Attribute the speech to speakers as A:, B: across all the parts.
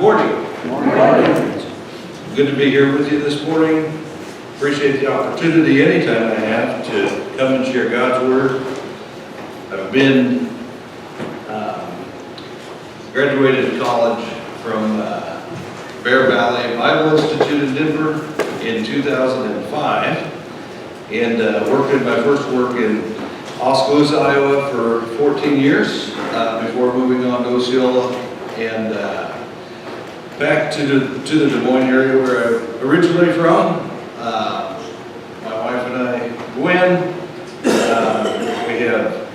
A: morning.
B: Good morning.
A: Good to be here with you this morning. Appreciate the opportunity anytime I have to come and share God's Word. I've been graduated college from Bear Valley Bible Institute in Denver in 2005 and worked in my first work in Oskaloosa, Iowa for 14 years before moving on to Osceola and back to the Des Moines area where I'm originally from. My wife and I, Gwen, we have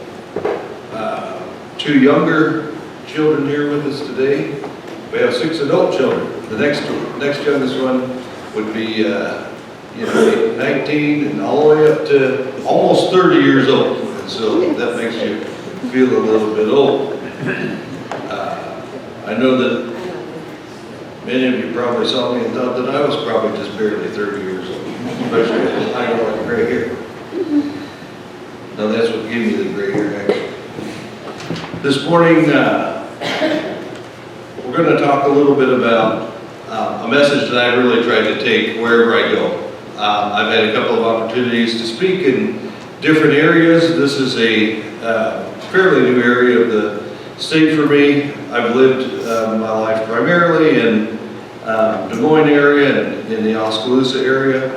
A: two younger children here with us today. We have 6 adult children. The next youngest one would be 19 and all the way up to almost 30 years old. And so that makes you feel a little bit old. I know that many of you probably saw me and thought that I was probably just barely 30 years old, especially as I got like gray hair. Now that's what gave me the gray hair actually. This morning, we're going to talk a little bit about a message that I really try to take wherever I go. I've had a couple of opportunities to speak in different areas. This is a fairly new area of the state for me. I've lived my life primarily in Des Moines area and in the Oskaloosa area.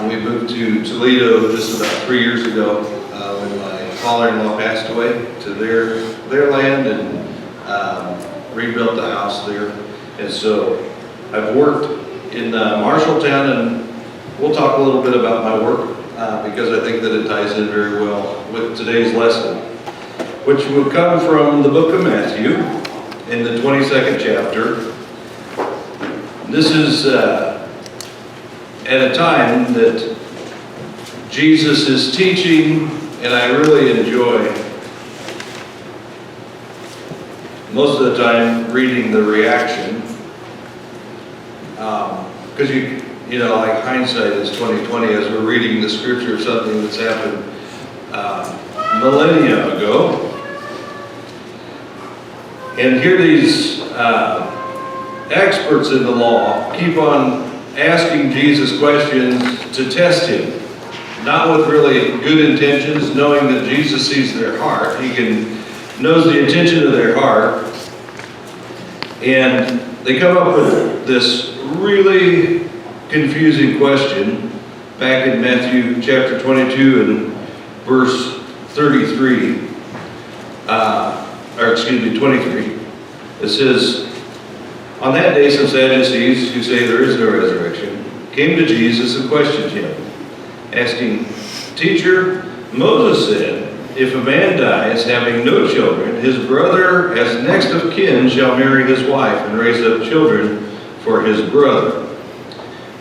A: We moved to Toledo just about 3 years ago when my father-in-law passed away to their land and rebuilt the house there. And so I've worked in Marshalltown, and we'll talk a little bit about my work because I think that it ties in very well with today's lesson, which will come from the book of Matthew in the 22nd chapter. This is at a time that Jesus is teaching, and I really enjoy most of the time reading the reaction, because you know, like hindsight is 20/20 as we're reading the scripture of something that's happened millennia ago. And here these experts in the law keep on asking Jesus questions to test him, not with really good intentions, knowing that Jesus sees their heart. He knows the intention of their heart. And they come up with this really confusing question back in Matthew chapter 22 and verse 33, 23. It says, "On that day some Sadducees, who say there is no resurrection, came to Jesus and questioned him, asking, 'Teacher, Moses said, if a man dies having no children, his brother as next of kin shall marry his wife and raise up children for his brother.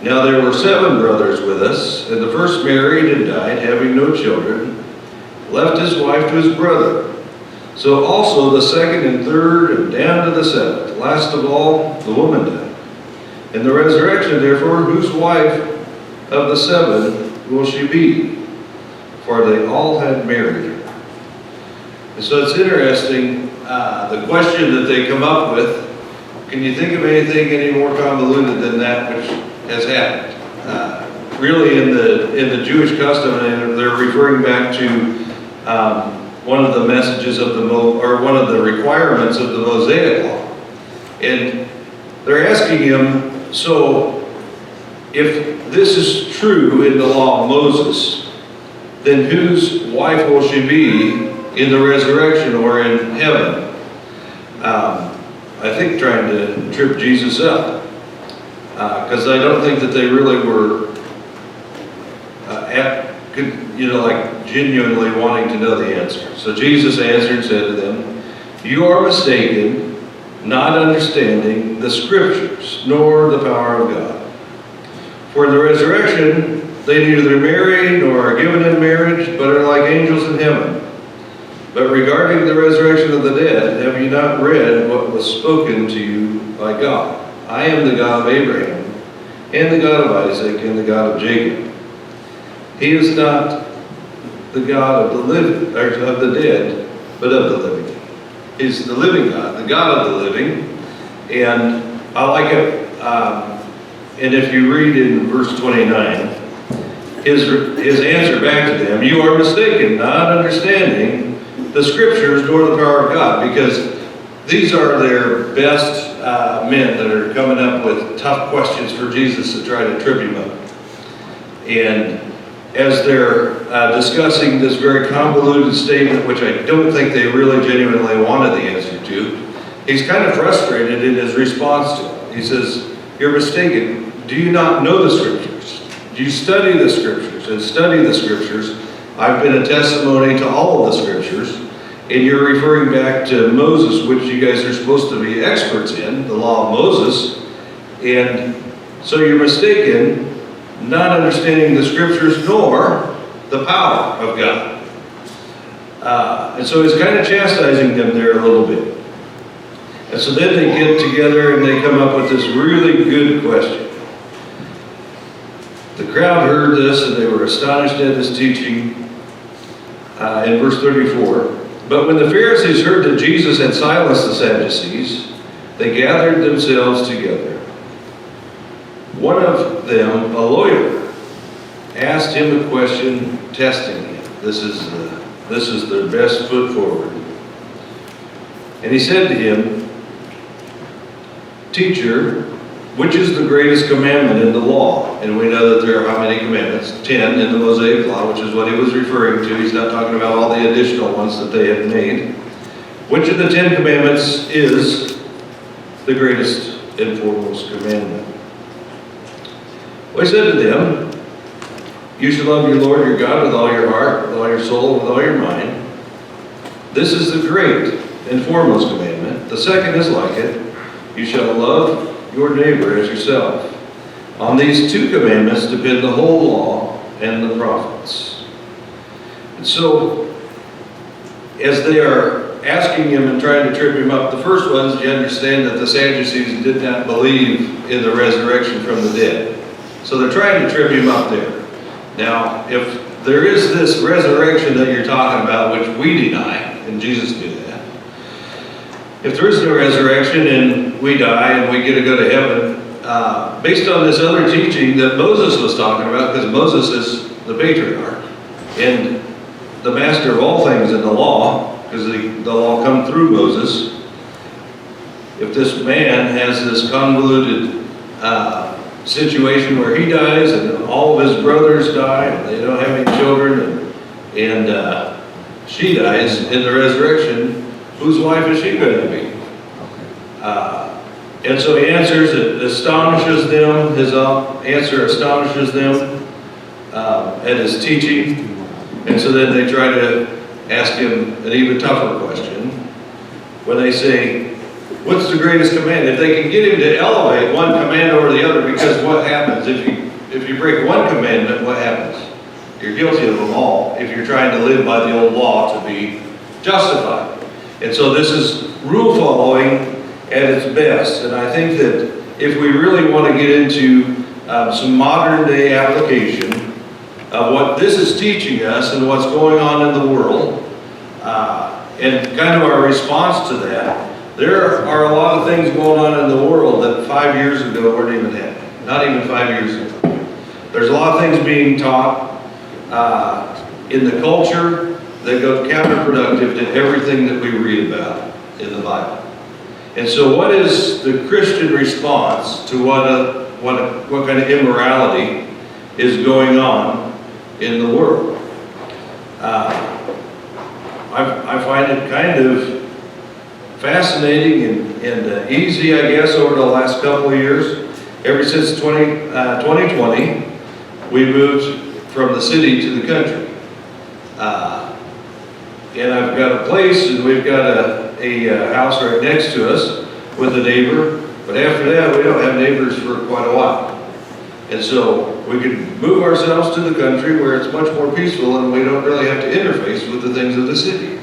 A: Now there were 7 brothers with us, and the first married and died having no children, left his wife to his brother. So also the second and third and down to the 7th. Last of all, the woman died. In the resurrection, therefore, whose wife of the 7 will she be? For they all had married her.'" And so it's interesting, the question that they come up with. Can you think of anything any more convoluted than that which has happened? Really in the Jewish custom, and they're referring back to one of the messages of one of the requirements of the Mosaic law. And they're asking him, so if this is true in the law of Moses, then whose wife will she be in the resurrection or in heaven? I think trying to trip Jesus up, because I don't think that they really were like genuinely wanting to know the answer. So Jesus answered and said to them, "You are mistaken, not understanding the scriptures, nor the power of God. For in the resurrection, they neither marry nor are given in marriage, but are like angels in heaven. But regarding the resurrection of the dead, have you not read what was spoken to you by God? I am the God of Abraham, and the God of Isaac, and the God of Jacob. He is not the God of the living, or of the dead, but of the living. He's the living God, the God of the living. And I like it. And if you read in verse 29, his answer back to them, "You are mistaken, not understanding the scriptures nor the power of God," because these are their best men that are coming up with tough questions for Jesus to try to trip him up. And as they're discussing this very convoluted statement, which I don't think they really genuinely wanted the answer to, he's kind of frustrated in his response to it. He says, "You're mistaken. Do you not know the scriptures? Do you study the scriptures and study the scriptures? I've been a testimony to all of the scriptures." And you're referring back to Moses, which you guys are supposed to be experts in, the law of Moses. And so you're mistaken, not understanding the scriptures nor the power of God. And so he's kind of chastising them there a little bit. And so then they get together and they come up with this really good question. The crowd heard this and they were astonished at his teaching. In verse 34, "But when the Pharisees heard that Jesus had silenced the Sadducees, they gathered themselves together. One of them, a lawyer, asked him a question, testing him." This is their best foot forward. And he said to him, "Teacher, which is the greatest commandment in the law?" And we know that there are how many commandments? 10 in the Mosaic law, which is what he was referring to. He's not talking about all the additional ones that they had made. Which of the 10 commandments is the greatest and foremost commandment? Well, he said to them, "You shall love your Lord your God with all your heart, with all your soul, with all your mind. This is the great and foremost commandment. The second is like it. You shall love your neighbor as yourself. On these 2 commandments depend the whole law and the prophets." And so, as they are asking him and trying to trip him up, the first one is you understand that the Sadducees did not believe in the resurrection from the dead. So they're trying to trip him up there. Now, if there is this resurrection that you're talking about, which we deny, and Jesus knew that, if there is no resurrection and we die and we get to go to heaven, based on this other teaching that Moses was talking about, because Moses is the patriarch and the master of all things in the law, because the law come through Moses. If this man has this convoluted situation where he dies and all of his brothers die and they don't have any children, and she dies in the resurrection, whose wife is she going to be? And so he answers, it astonishes them, his answer astonishes them at his teaching. And so then they try to ask him an even tougher question when they say, "What's the greatest command?" If they can get him to elevate one command over the other, because what happens if you break one commandment, what happens? You're guilty of them all if you're trying to live by the old law to be justified. And so this is rule following at its best. And I think that if we really want to get into some modern day application of what this is teaching us and what's going on in the world, and kind of our response to that, there are a lot of things going on in the world that 5 years ago weren't even happening. Not even 5 years ago. There's a lot of things being taught in the culture that go counterproductive to everything that we read about in the Bible. And so what is the Christian response to what kind of immorality is going on in the world? I find it kind of fascinating and easy, I guess, over the last couple of years. Ever since 2020, we moved from the city to the country. And I've got a place, and we've got a house right next to us with a neighbor. But after that, we don't have neighbors for quite a while. And so we can move ourselves to the country where it's much more peaceful and we don't really have to interface with the things of the city.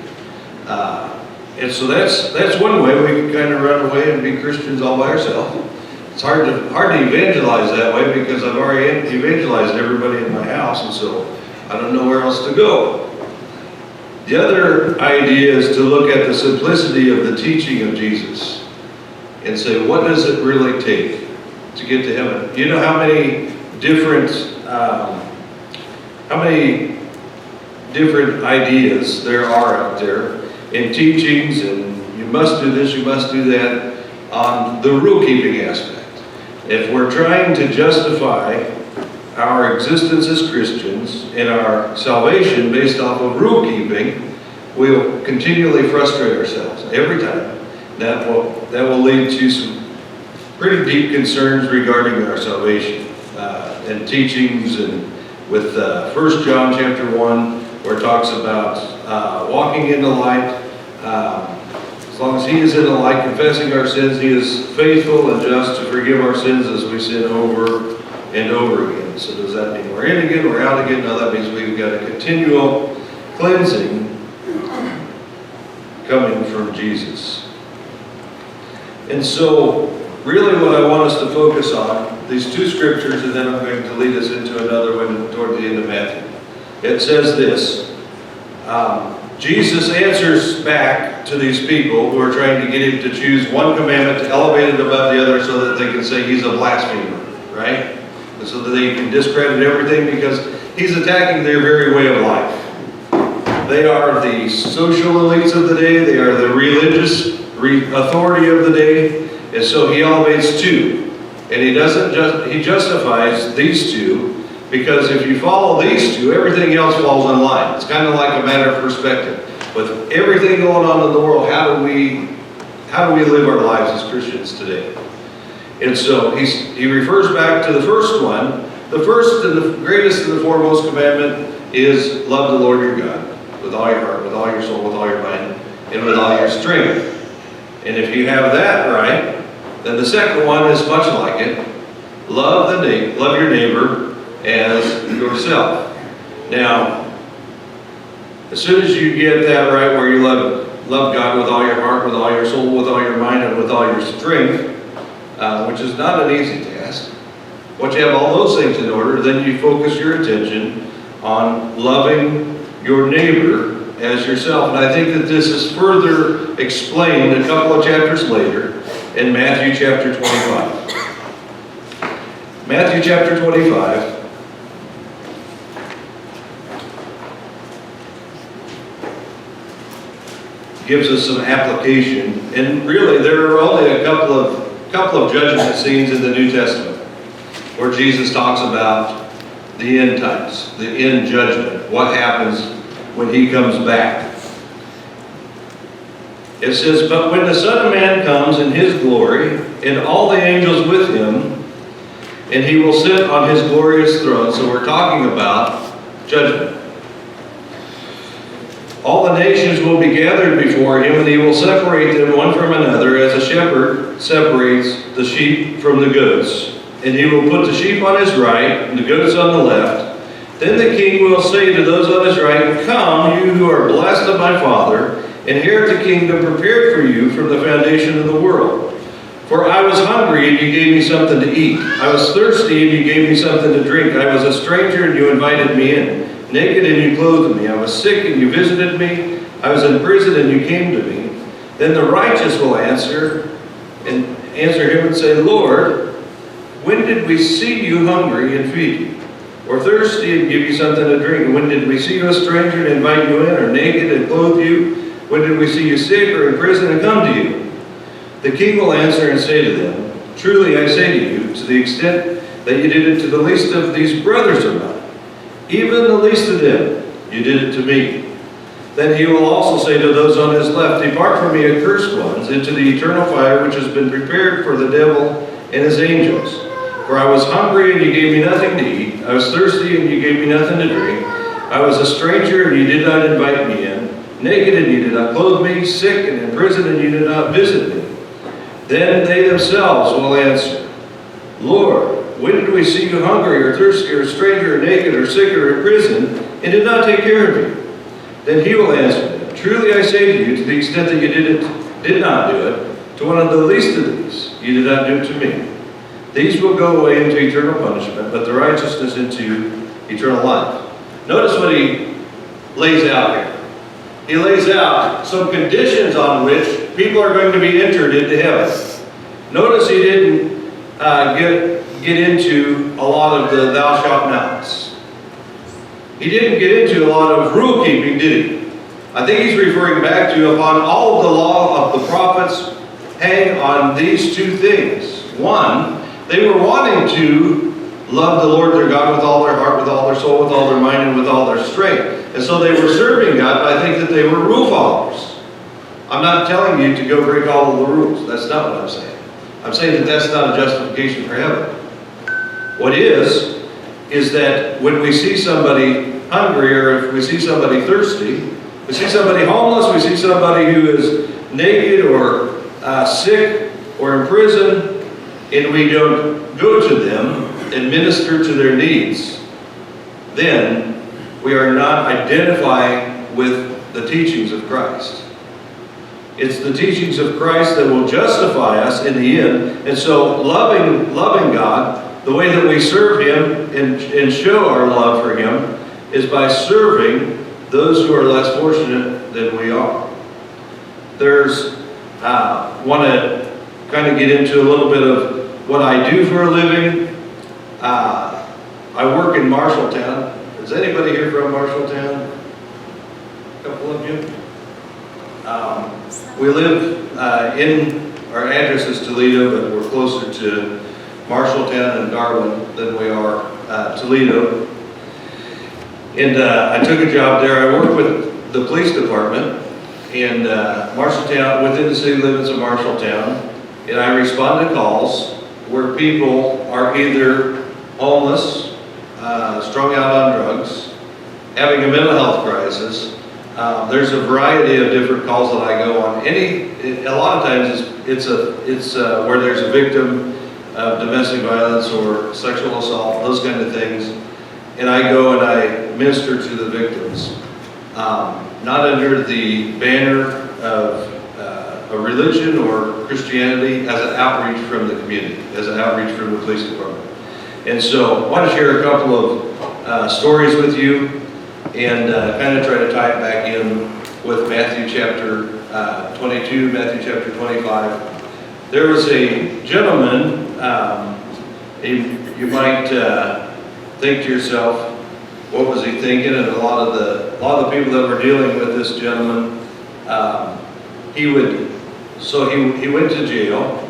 A: And so that's one way we can kind of run away and be Christians all by ourselves. It's hard to evangelize that way because I've already evangelized everybody in my house, and so I don't know where else to go. The other idea is to look at the simplicity of the teaching of Jesus. and say, what does it really take to get to heaven? You know how many different ideas there are out there in teachings, and you must do this, you must do that, on the rule-keeping aspect. If we're trying to justify our existence as Christians and our salvation based off of rule-keeping, we'll continually frustrate ourselves every time. That will lead to some pretty deep concerns regarding our salvation and teachings, and with 1 John chapter 1, where it talks about walking in the light. As long as he is in the light, confessing our sins, he is faithful and just to forgive our sins as we sin over and over again. So does that mean we're in again, we're out again? No, that means we've got a continual cleansing coming from Jesus. And so, really what I want us to focus on, these two scriptures, and then I'm going to lead us into another one toward the end of Matthew. It says this, Jesus answers back to these people who are trying to get him to choose one commandment to elevate it above the other so that they can say he's a blasphemer, right? And so that they can discredit everything because he's attacking their very way of life. They are the social elites of the day. They are the religious authority of the day. And so he elevates two. And he justifies these two, because if you follow these two, everything else falls in line. It's kind of like a matter of perspective. With everything going on in the world, how do we live our lives as Christians today? And so he refers back to the first one. The first and the greatest and the foremost commandment is love the Lord your God with all your heart, with all your soul, with all your mind, and with all your strength. And if you have that right, then the second one is much like it. Love your neighbor as yourself. Now, as soon as you get that right, where you love God with all your heart, with all your soul, with all your mind, and with all your strength, which is not an easy task. Once you have all those things in order, then you focus your attention on loving your neighbor as yourself. And I think that this is further explained a couple of chapters later in Matthew chapter 25. Matthew chapter 25. Gives us some application, and really there are only a couple of judgment scenes in the New Testament where Jesus talks about the end times, the end judgment, what happens when he comes back. It says, "But when the Son of Man comes in his glory, and all the angels with him, and he will sit on his glorious throne." So we're talking about judgment. "All the nations will be gathered before him, and he will separate them one from another, as a shepherd separates the sheep from the goats. And he will put the sheep on his right, and the goats on the left. Then the king will say to those on his right, 'Come, you who are blessed of my Father, inherit the kingdom prepared for you from the foundation of the world. For I was hungry, and you gave me something to eat. I was thirsty, and you gave me something to drink. I was a stranger, and you invited me in. Naked, and you clothed me. I was sick, and you visited me. I was in prison, and you came to me.' Then the righteous will answer him and say, 'Lord, when did we see you hungry and feed you? Or thirsty and give you something to drink? And when did we see you a stranger and invite you in? Or naked and clothe you? When did we see you sick or in prison and come to you?' The king will answer and say to them, 'Truly I say to you, to the extent that you did it to the least of these brothers of mine, even the least of them, you did it to me.' Then he will also say to those on his left, 'Depart from me, accursed ones, into the eternal fire which has been prepared for the devil and his angels. For I was hungry, and you gave me nothing to eat. I was thirsty, and you gave me nothing to drink. I was a stranger, and you did not invite me in. Naked, and you did not clothe me. Sick, and in prison, and you did not visit me.' Then they themselves will answer, 'Lord, when did we see you hungry, or thirsty, or a stranger, or naked, or sick, or in prison, and did not take care of you?' Then he will answer them, 'Truly I say to you, to the extent that you did not do it to one of the least of these, you did not do it to me.' These will go away into eternal punishment, but the righteousness into eternal life." Notice what he lays out here. He lays out some conditions on which people are going to be entered into heaven. Notice he didn't get into a lot of the thou shalt nots. He didn't get into a lot of rule keeping, did he? I think he's referring back to upon all of the law of the prophets hang on these two things. One, they were wanting to love the Lord their God with all their heart, with all their soul, with all their mind, and with all their strength. And so they were serving God, but I think that they were rule followers. I'm not telling you to go break all of the rules. That's not what I'm saying. I'm saying that that's not a justification for heaven. What is that when we see somebody hungry, or if we see somebody thirsty, we see somebody homeless, we see somebody who is naked or sick or in prison, and we don't go to them and minister to their needs, then we are not identifying with the teachings of Christ. It's the teachings of Christ that will justify us in the end. And so loving God, the way that we serve Him and show our love for Him is by serving those who are less fortunate than we are. Want to kind of get into a little bit of what I do for a living. I work in Marshalltown. Is anybody here from Marshalltown? A couple of you? We live in, our address is Toledo, but we're closer to Marshalltown and Darwin than we are Toledo. And I took a job there. I work with the police department in Marshalltown, within the city limits of Marshalltown, and I respond to calls where people are either homeless, strung out on drugs, having a mental health crisis. There's a variety of different calls that I go on. A lot of times it's where there's a victim of domestic violence or sexual assault, those kind of things. And I go and I minister to the victims. Not under the banner of a religion or Christianity, as an outreach from the community, as an outreach from the police department. And so I want to share a couple of stories with you and kind of try to tie it back in with Matthew chapter 22, Matthew chapter 25. There was a gentleman, you might think to yourself, what was he thinking? And a lot of the people that were dealing with this gentleman, he went to jail.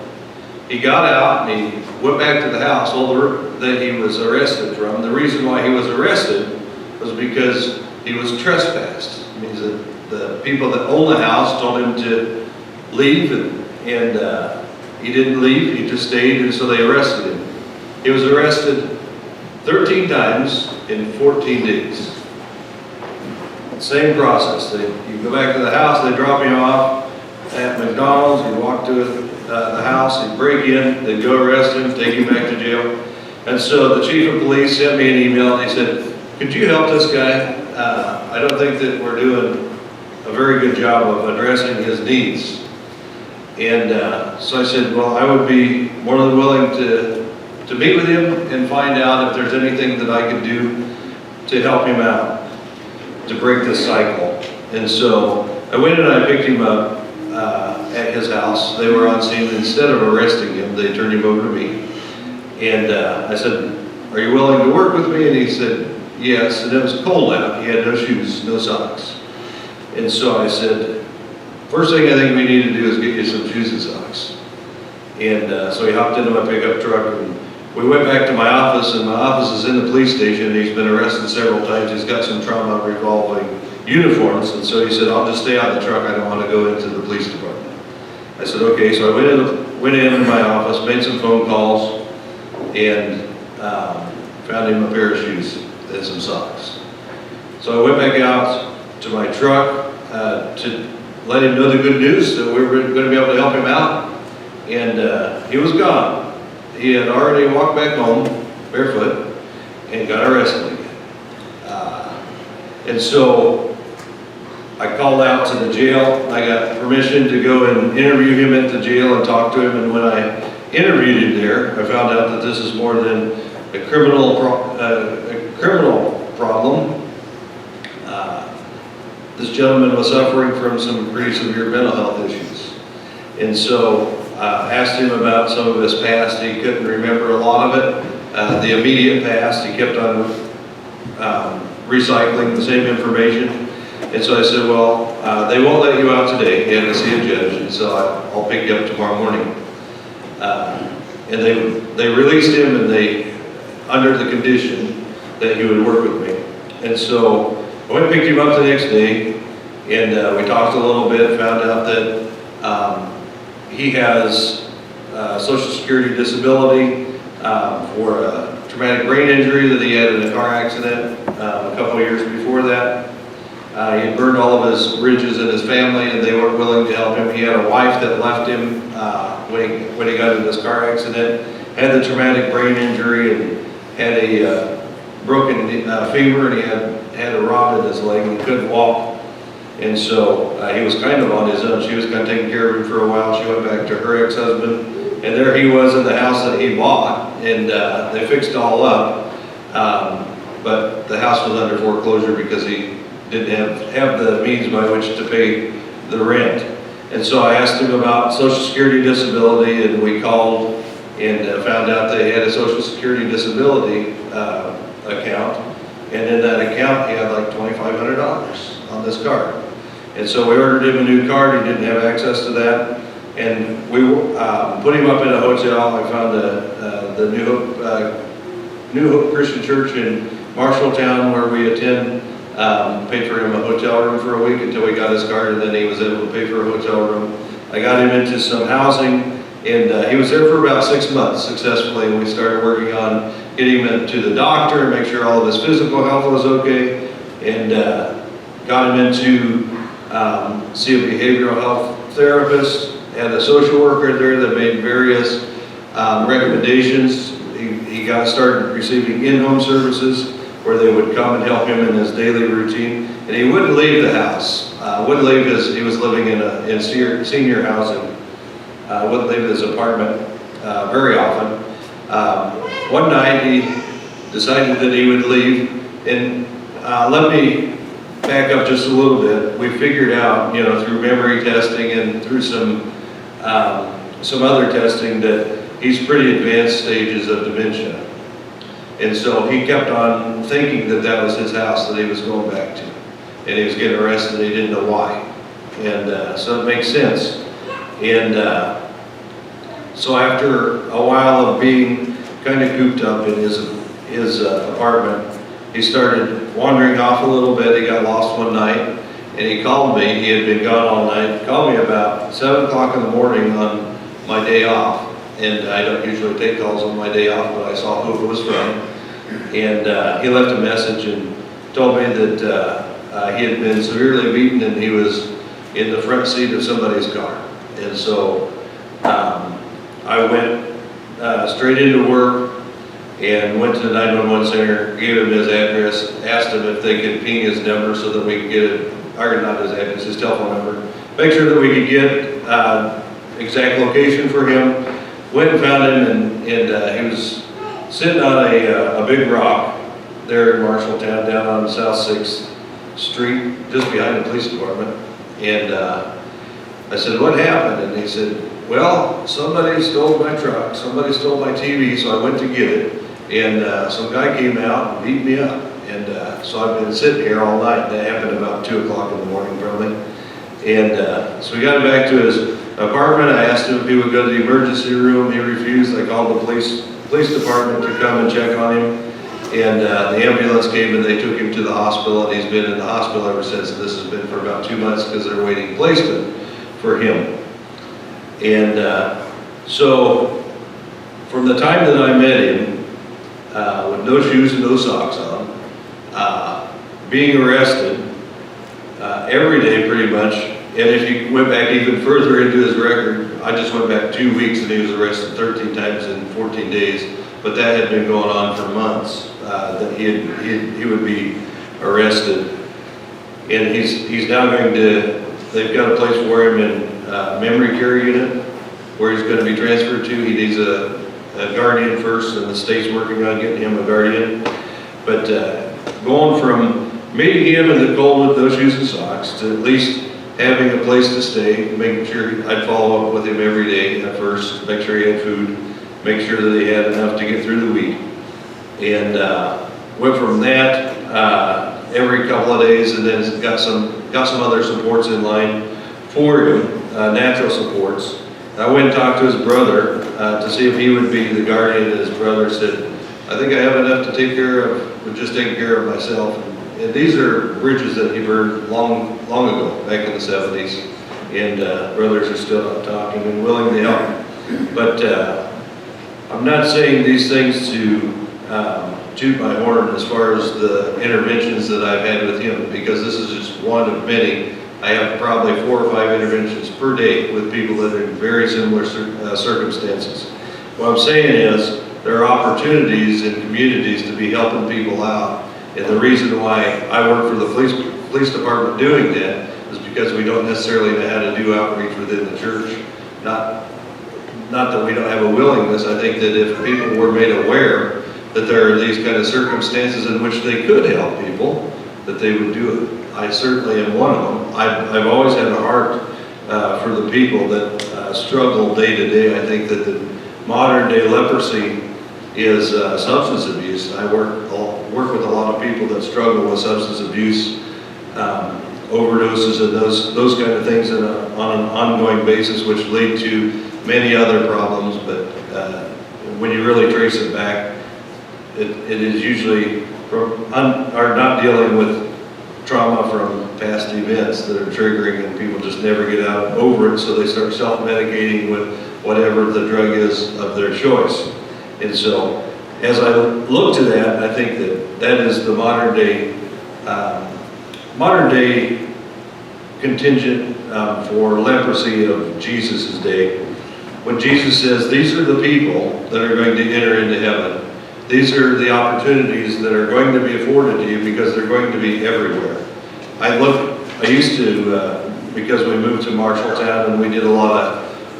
A: He got out and he went back to the house that he was arrested from. The reason why he was arrested was because he was trespassed. It means that the people that own the house told him to leave, and he didn't leave. He just stayed, and so they arrested him. He was arrested 13 times in 14 days. Same process. You go back to the house, they drop you off at McDonald's, you walk to the house, you break in, they go arrest him, take him back to jail. And so the chief of police sent me an email and he said, could you help this guy? I don't think that we're doing a very good job of addressing his needs. And so I said, well, I would be more than willing to meet with him and find out if there's anything that I could do to help him out, to break this cycle. And so I went and I picked him up at his house. They were on scene. Instead of arresting him, they turned him over to me. And I said, are you willing to work with me? And he said, yes. And it was cold out. He had no shoes, no socks. And so I said, first thing I think we need to do is get you some shoes and socks. And so he hopped into my pickup truck and we went back to my office, and my office is in the police station. He's been arrested several times. He's got some trauma involving uniforms, and so he said, I'll just stay on the truck. I don't want to go into the police department. I said, okay. So I went in my office, made some phone calls, and found him a pair of shoes and some socks. So I went back out to my truck to let him know the good news that we were going to be able to help him out, and he was gone. He had already walked back home barefoot and got arrested again. And so I called out to the jail. I got permission to go and interview him at the jail and talk to him. And when I interviewed him there, I found out that this is more than a criminal problem. This gentleman was suffering from some pretty severe mental health issues. And so asked him about some of his past. He couldn't remember a lot of it. The immediate past, he kept on recycling the same information. And so I said, well, they won't let you out today. He had to see a judge, and so I'll pick you up tomorrow morning. And they released him, and they, under the condition that he would work with me. And so I went and picked him up the next day, and we talked a little bit, found out that he has Social Security disability for a traumatic brain injury that he had in a car accident a couple of years before that. He had burned all of his bridges in his family, and they weren't willing to help him. He had a wife that left him when he got in this car accident, had the traumatic brain injury, and had a broken femur, and he had a rod in his leg, and he couldn't walk. And so he was kind of on his own. She was kind of taking care of him for a while. She went back to her ex-husband, and there he was in the house that he bought, and they fixed it all up. But the house was under foreclosure because he didn't have the means by which to pay the rent. And so I asked him about Social Security disability, and we called and found out they had a Social Security disability account. And in that account, he had like $2,500 on this card. And so we ordered him a new card. He didn't have access to that. And we put him up in a hotel. I found the New Hope Christian Church in Marshalltown, where we attend. Paid for him a hotel room for a week until we got his card, and then he was able to pay for a hotel room. I got him into some housing, and he was there for about 6 months successfully, and we started working on getting him to the doctor and make sure all of his physical health was okay, and got him into see a behavioral health therapist, had a social worker there that made various recommendations. He got started receiving in-home services where they would come and help him in his daily routine. And he wouldn't leave the house, wouldn't leave he was living in senior housing, wouldn't leave his apartment very often. One night he decided that he would leave, and let me back up just a little bit. We figured out, through memory testing and through some other testing, that he's pretty advanced stages of dementia. And so he kept on thinking that that was his house that he was going back to. And he was getting arrested, and he didn't know why. And so it makes sense. And so after a while of being kind of cooped up in his apartment, he started wandering off a little bit. He got lost one night, and he called me. He had been gone all night. He called me about 7 o'clock in the morning on my day off. And I don't usually take calls on my day off, but I saw who it was from. And he left a message and told me that he had been severely beaten, and he was in the front seat of somebody's car. And so I went straight into work and went to the 911 center, gave him his address, asked him if they could ping his number so that we could get it, or not his address, his telephone number, make sure that we could get exact location for him. Went and found him, and he was sitting on a big rock there in Marshalltown, down on South 6th Street, just behind the police department. And I said, "What happened?" And he said, "Well, somebody stole my truck, somebody stole my TV, so I went to get it. And some guy came out and beat me up. And so I've been sitting here all night." That happened about 2 o'clock in the morning, probably. And so we got him back to his apartment. I asked him if he would go to the emergency room. He refused. I called the police department to come and check on him. And the ambulance came, and they took him to the hospital, and he's been in the hospital ever since. And this has been for about 2 months because they're waiting placement for him. And so from the time that I met him, with no shoes and no socks on, being arrested every day pretty much. And if you went back even further into his record, I just went back 2 weeks, and he was arrested 13 times in 14 days. But that had been going on for months, that he would be arrested. And he's now going to, they've got a place for him in memory care unit where he's going to be transferred to. He needs a guardian first, and the state's working on getting him a guardian. But going from meeting him in the cold with no shoes and socks to at least having a place to stay, making sure I'd follow up with him every day at first, make sure he had food, make sure that he had enough to get through the week. And went from that every couple of days, and then got some other supports in line for him, natural supports. I went and talked to his brother to see if he would be the guardian, and his brother said, I think I have enough to take care of, with just taking care of myself. And these are bridges that he burned long ago, back in the 70s. And brothers are still out talking and willing to help. But I'm not saying these things to toot my horn as far as the interventions that I've had with him, because this is just one of many. I have probably 4 or 5 interventions per day with people that are in very similar circumstances. What I'm saying is there are opportunities in communities to be helping people out. And the reason why I work for the police department doing that is because we don't necessarily know how to do outreach within the church. Not that we don't have a willingness. I think that if people were made aware that there are these kind of circumstances in which they could help people, that they would do it. I certainly am one of them. I've always had a heart for the people that struggle day to day. I think that the modern day leprosy is substance abuse. I work with a lot of people that struggle with substance abuse, overdoses, and those kind of things on an ongoing basis, which lead to many other problems. But when you really trace it back, it is usually not dealing with trauma from past events that are triggering, and people just never get out over it, so they start self-medicating with whatever the drug is of their choice. And so, as I look to that, I think that is the modern day contingent for leprosy of Jesus' day. When Jesus says, these are the people that are going to enter into heaven. These are the opportunities that are going to be afforded to you because they're going to be everywhere. I used to, because we moved to Marshalltown and we did a lot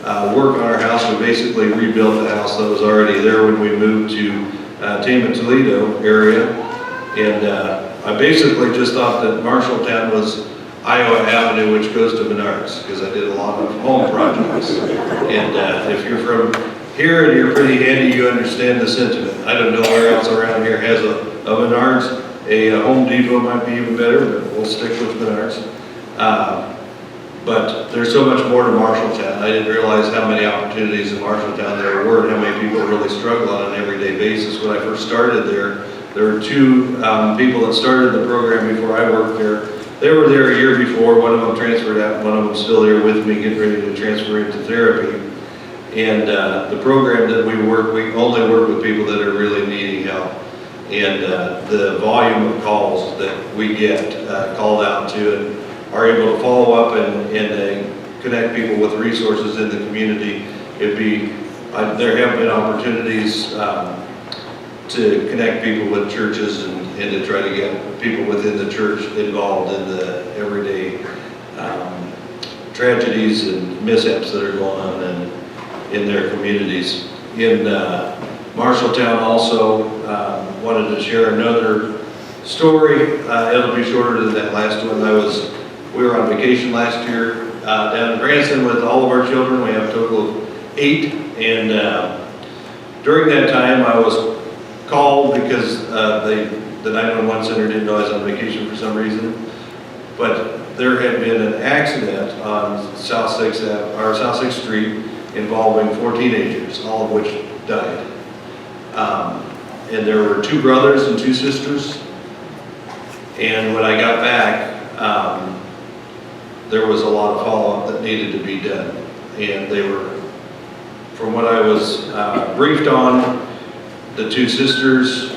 A: of work on our house, we basically rebuilt the house that was already there when we moved to Tama, Toledo area. And I basically just thought that Marshalltown was Iowa Avenue, which goes to Menards, because I did a lot of home projects. And if you're from here and you're pretty handy, you understand the sentiment. I don't know where else around here has a Menards. A Home Depot might be even better, but we'll stick with Menards. But there's so much more to Marshalltown. I didn't realize how many opportunities in Marshalltown there were and how many people really struggle on an everyday basis. When I first started there were 2 people that started the program before I worked there. They were there a year before. One of them transferred out, one of them still there with me, getting ready to transfer into therapy. And the program that we only work with people that are really needing help. And the volume of calls that we get called out to and are able to follow up and connect people with resources in the community. There have been opportunities to connect people with churches and to try to get people within the church involved in the everyday tragedies and mishaps that are going on in their communities. In Marshalltown also wanted to share another story. It'll be shorter than that last one. We were on vacation last year down in Branson with all of our children. We have a total of 8. And during that time I was called because the 911 center didn't know I was on vacation for some reason. But there had been an accident on South 6th Street involving 4 teenagers, all of which died. And there were 2 brothers and 2 sisters. And when I got back, there was a lot of follow-up that needed to be done. And they were, from what I was briefed on, the 2 sisters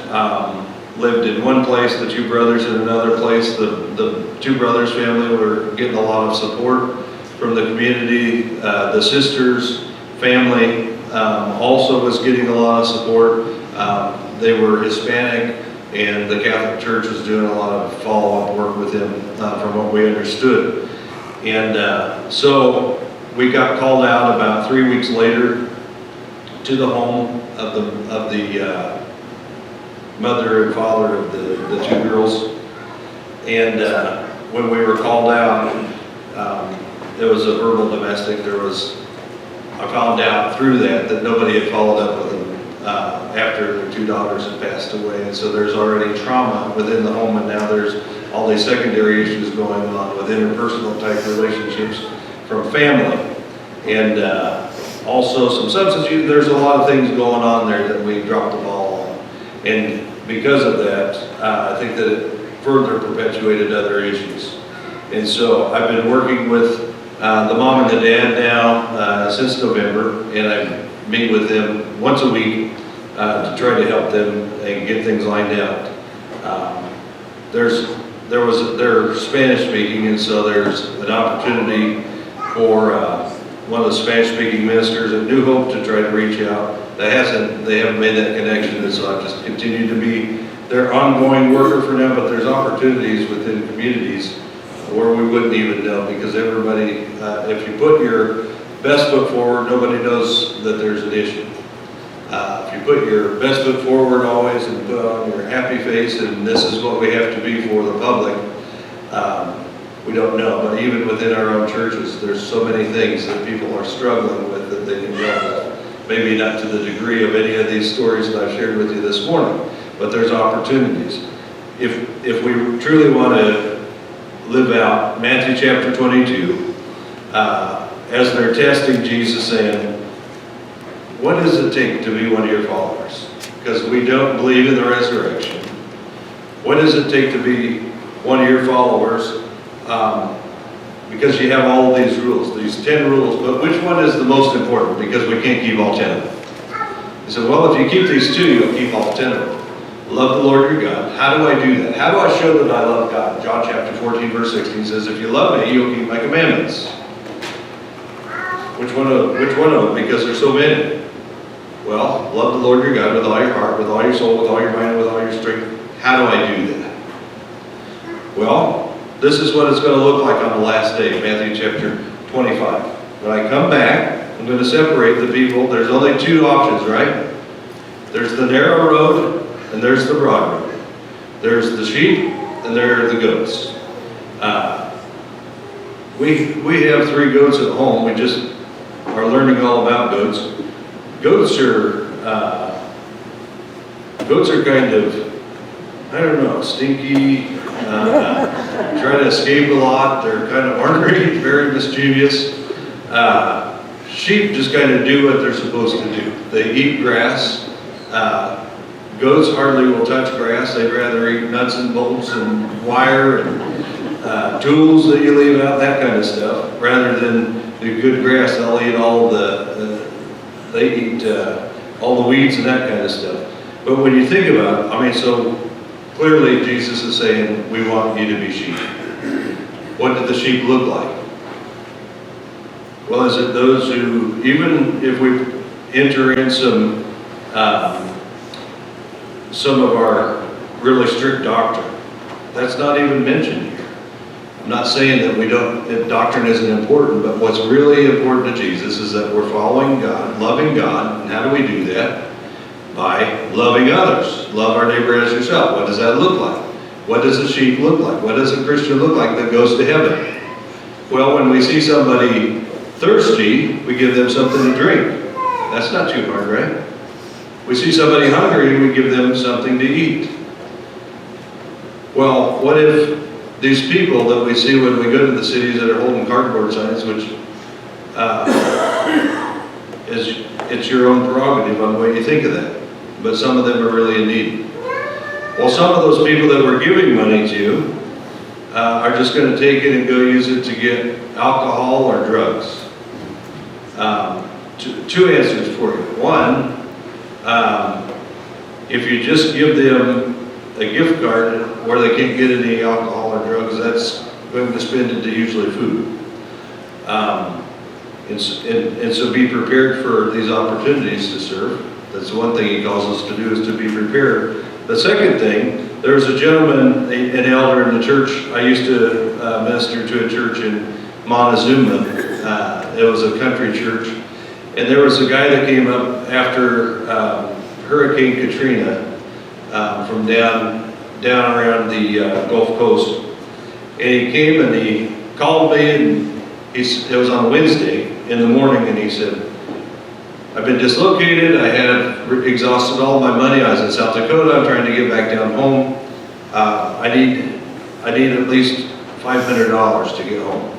A: lived in one place, the 2 brothers in another place. The 2 brothers' family were getting a lot of support from the community. The sisters' family also was getting a lot of support. They were Hispanic, and the Catholic Church was doing a lot of follow-up work with them from what we understood. And so we got called out about 3 weeks later to the home of the mother and father of the 2 girls. And when we were called out, There was a verbal domestic. I found out through that nobody had followed up with them after their 2 daughters had passed away. And so there's already trauma within the home, and now there's all these secondary issues going on with interpersonal type relationships from family. And also some substance use. There's a lot of things going on there that we dropped the ball on. And because of that, I think that it further perpetuated other issues. And so I've been working with the mom and the dad now since November, and I meet with them once a week to try to help them and get things lined out. They're Spanish speaking, and so there's an opportunity for one of the Spanish speaking ministers at New Hope to try to reach out. They haven't made that connection, and so I've just continued to be their ongoing worker for now, but there's opportunities within communities where we wouldn't even know, because everybody, if you put your best foot forward, nobody knows that there's an issue. If you put your best foot forward always and put on your happy face, and this is what we have to be for the public, we don't know. But even within our own churches, there's so many things that people are struggling with that they can deal with. Maybe not to the degree of any of these stories that I've shared with you this morning, but there's opportunities. If we truly want to live out Matthew chapter 22, as they're testing Jesus, saying, what does it take to be one of your followers? Because we don't believe in the resurrection. What does it take to be one of your followers? Because you have all of these rules, these 10 rules, but which one is the most important? Because we can't keep all 10 of them. He said, well, if you keep these 2, you'll keep all 10 of them. Love the Lord your God. How do I do that? How do I show that I love God? John chapter 14, verse 16 says, if you love me, you'll keep my commandments. Which one of them? Because there's so many. Well, love the Lord your God with all your heart, with all your soul, with all your mind, with all your strength. How do I do that? Well, this is what it's going to look like on the last day, Matthew chapter 25. When I come back, I'm going to separate the people. There's only 2 options, right? There's the narrow road, and there's the broad road. There's the sheep, and there are the goats. We have 3 goats at home. We just are learning all about goats. Goats are kind of, I don't know, stinky, try to escape a lot. They're kind of ornery, very mischievous. Sheep just kind of do what they're supposed to do. They eat grass. Goats hardly will touch grass. They'd rather eat nuts and bolts and wire and tools that you leave out, that kind of stuff, rather than the good grass. They'll eat all all the weeds and that kind of stuff. But when you think about it, so clearly Jesus is saying, we want you to be sheep. What did the sheep look like? Well, is it those who, even if we enter in some of our really strict doctrine, that's not even mentioned here. I'm not saying that doctrine isn't important, but what's really important to Jesus is that we're following God, loving God. And how do we do that? By loving others. Love our neighbor as yourself. What does that look like? What does a sheep look like? What does a Christian look like that goes to heaven? Well, when we see somebody thirsty, we give them something to drink. That's not too hard, right? We see somebody hungry, we give them something to eat. Well, what if these people that we see when we go to the cities that are holding cardboard signs, which it's your own prerogative on the way you think of that, but some of them are really in need. Well, some of those people that we're giving money to are just going to take it and go use it to get alcohol or drugs. Two answers for you. One, if you just give them a gift card where they can't get any alcohol or drugs, that's going to spend into usually food. And so be prepared for these opportunities to serve. That's one thing he calls us to do, is to be prepared. The second thing, there was a gentleman, an elder in the church. I used to minister to a church in Montezuma. It was a country church. And there was a guy that came up after Hurricane Katrina from down around the Gulf Coast. And he came and he called me, and it was on Wednesday in the morning, and he said, I've been dislocated, I had exhausted all my money, I was in South Dakota, I'm trying to get back down home. I need at least $500 to get home.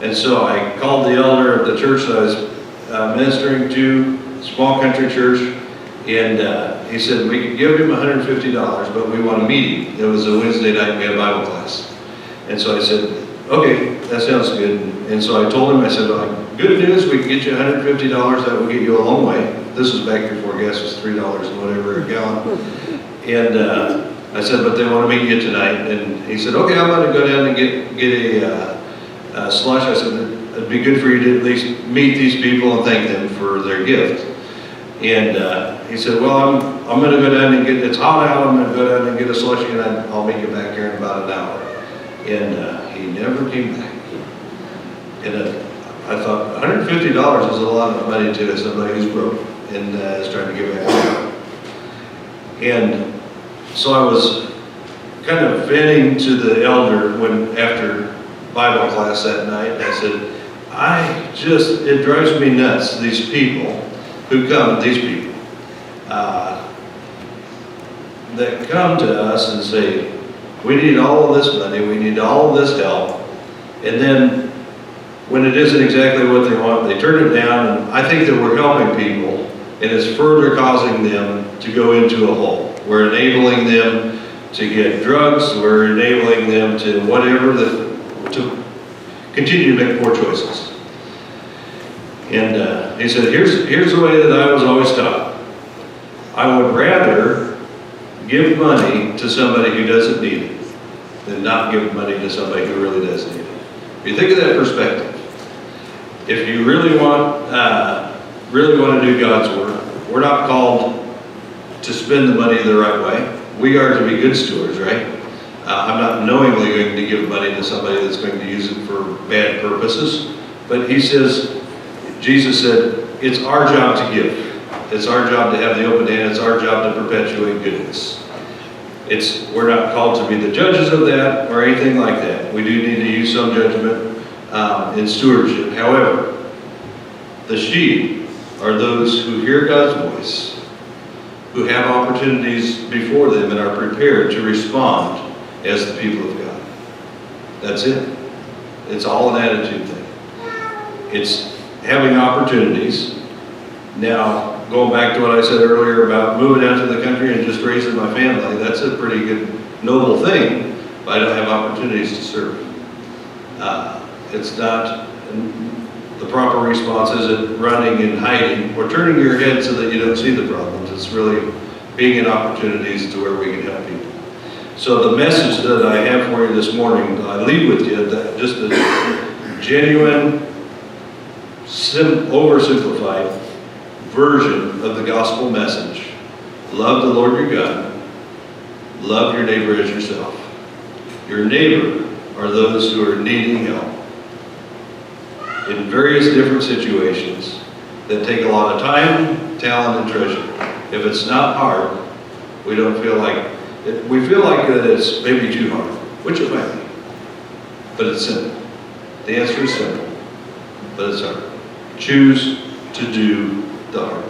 A: And so I called the elder of the church that I was ministering to, small country church, and he said we could give him $150, but we want to meet him. It was a Wednesday night, we had Bible class. And so I said, okay, that sounds good. And so I told him, I said, well, good news, we can get you $150, that will get you a long way. This was back before gas was $3 and whatever a gallon. And I said, but they want to meet you tonight. And he said, okay, I'm going to go down and get a slush. I said, it'd be good for you to at least meet these people and thank them for their gift. And he said, well, I'm going to go down and it's hot out, I'm going to go down and get a slushie, and I'll meet you back here in about an hour. And he never came back. And I thought, $150 is a lot of money to somebody who's broke and is trying to get back home. And so I was kind of venting to the elder after Bible class that night, and I said, it drives me nuts, these people who come, that come to us and say, we need all of this money, we need all of this help, and then when it isn't exactly what they want, they turn it down, and I think that we're helping people, and it's further causing them to go into a hole. We're enabling them to get drugs, we're enabling them to whatever, to continue to make poor choices. And he said, here's the way that I was always taught. I would rather give money to somebody who doesn't need it than not give money to somebody who really does need it. If you think of that perspective, if you really want to do God's work, we're not called to spend the money the right way. We are to be good stewards, right? I'm not knowingly going to give money to somebody that's going to use it for bad purposes. But Jesus said, it's our job to give. It's our job to have the open hand. It's our job to perpetuate goodness. We're not called to be the judges of that or anything like that. We do need to use some judgment in stewardship. However, the sheep are those who hear God's voice, who have opportunities before them and are prepared to respond as the people of God. That's it. It's all an attitude thing. It's having opportunities. Now, going back to what I said earlier about moving out to the country and just raising my family, that's a pretty good, noble thing, but I don't have opportunities to serve. It's not, the proper response isn't running and hiding or turning your head so that you don't see the problems. It's really being in opportunities to where we can help people. So the message that I have for you this morning, I leave with you, that just a genuine, oversimplified version of the gospel message. Love the Lord your God. Love your neighbor as yourself. Your neighbor are those who are needing help in various different situations that take a lot of time, talent, and treasure. If it's not hard, we don't feel like, we feel like that it's maybe too hard, which it might be, but it's simple. The answer is simple, but it's hard. Choose to do the hard.